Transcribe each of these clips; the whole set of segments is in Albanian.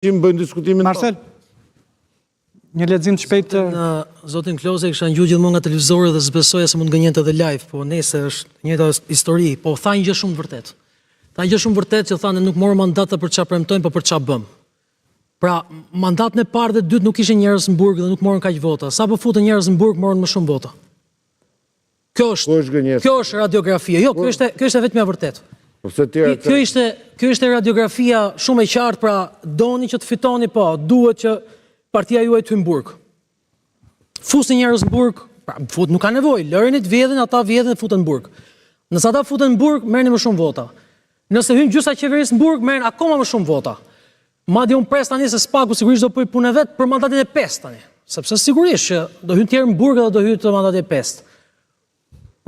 që më bëjnë diskutimin. Marcel, një lexim të shpejtë. Zotin Kloze kisha ngju gjithmonë nga televizori dhe s'besoja se mund gënjente edhe live, po nesër është njëjta histori, po tha një gjë shumë vërtet. Tha një gjë shumë vërtet që thanë nuk morën mandata për çfarë premtojnë, po për çfarë bëm. Pra, mandatën e parë dhe dytë nuk ishin njerëz në burg dhe nuk morën kaq vota. Sa po futën njerëz në burg morën më shumë vota. Kjo është radiografia. Jo, kjo është vetëm e vërtetë. Kjo ishte radiografia shumë e qartë, pra doni që të fitoni, po, duhet që partia juaj të hyjë në burg. Fusni njerëz në burg, pra nuk ka nevojë, lërini të vjedhin, ata vjedhin dhe futen në burg. Nëse ata futen në burg, merrni më shumë vota. Nëse hyn gjysa e qeverisë në burg, merren akoma më shumë vota. Madje unë pres tani se Spaku sigurisht do bëj punën e vet për mandatin e 5 tani, sepse sigurisht që do hyn tjerë në burg dhe do hyjë të mandati e 5.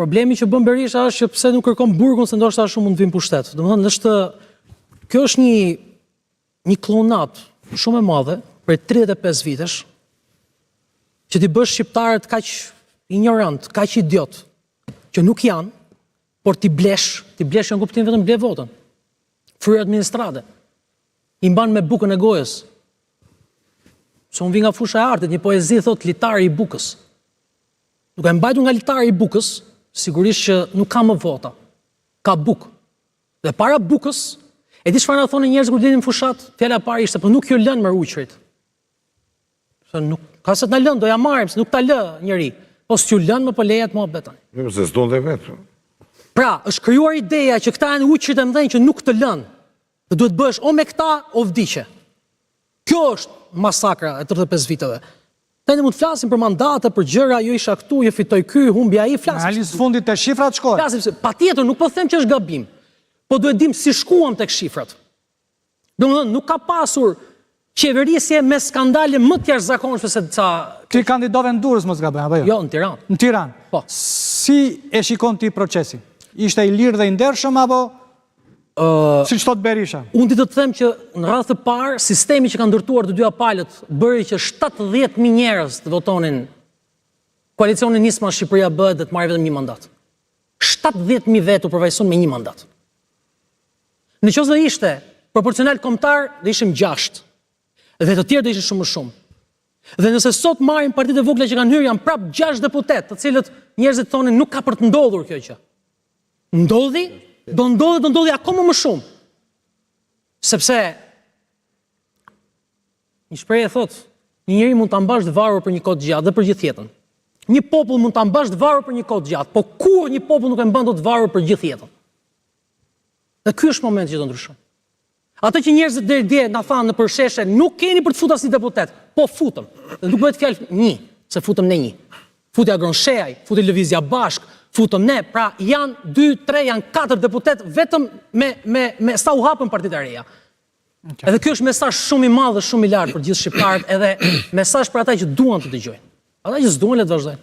Problemi që bën Berisha është që pse nuk kërkon burgun se ndoshta shumë mund të vinë pushtet. Domethënë kjo është një klonat shumë e madhe për 35 vitesh që ti bësh shqiptarët kaq ignorant, kaq idiot, që nuk janë, por ti blesh në kuptim vetëm ble votën. Fryrë administrate. I mban me bukën e gojës. Se unë vi nga fusha e artit, një poezi thot litari i bukës. Duke mbajtur nga litari i bukës, sigurisht që nuk ka më vota. Ka bukë. Dhe para bukës, e di çfarë na thonë njerëz kur dilin në fushat, fjala e parë ishte, po nuk ju lën me ruçrit. Se nuk ka se të na lën, do ja marrim, se nuk ta lë njëri. Po s'ju lën më po lejet më beton. Jo, se s'donte vetë. Pra, është krijuar ideja që këta janë uçrit e mëdhenj që nuk të lën. Dhe duhet bësh o me këta o vdiqe. Kjo është masakra e 35 viteve. Ne mund të flasim për mandate, për gjëra, jo isha këtu, jo fitoj ky, humbi ai, flasim. Analizë fundit të shifrat shkojnë. Flasim, patjetër nuk po them që është gabim, po duhet dim si shkuam tek shifrat. Domethënë nuk ka pasur qeverisje me skandale më të jashtëzakonshme se ca. Ti kandidove në Durrës mos gaboj, apo jo? Jo, në Tiranë. Në Tiranë. Po. Si e shikon ti procesin? Ishte i lirë dhe i ndershëm apo si thot Berisha? Unë ti të them që në radhë të parë, sistemi që ka ndërtuar të dyja palët bëri që 70.000 njerëz të votonin koalicionin Nisma Shqipëria bëhet dhe të marrë vetëm një mandat. 70.000 vetë u përvajson me një mandat. Në qoftë se ishte proporcional kombëtar, do ishim 6. Dhe të tjerë do ishin shumë më shumë. Dhe nëse sot marrin partitë e vogla që kanë hyrë janë prap 6 deputet, të cilët njerëzit thonin nuk ka për të ndodhur kjo gjë. Ndodhi? Do ndodhi akoma më shumë. Sepse një shprehje thot, një njeri mund ta mbash të varur për një kohë të gjatë dhe për gjithë jetën. Një popull mund ta mbash të varur për një kohë të gjatë, po kur një popull nuk e mban dot të varur për gjithë jetën. Dhe ky është momenti që do ndryshojë. Ato që njerëzit deri dje na thanë në përsheshe, nuk keni për të futur asnjë deputet, po futëm. Dhe nuk bëhet fjalë një, se futëm ne një. Futi Agron Sheaj, futi Lëvizja Bashk, futëm ne, pra janë 2, 3, janë 4 deputet vetëm me sa u hapën partitë e reja. Edhe kjo është mesazh shumë i madh dhe shumë i lartë për gjithë shqiptarët, edhe mesazh për ata që duan të dëgjojnë. Ata që s'duan le të vazhdojnë.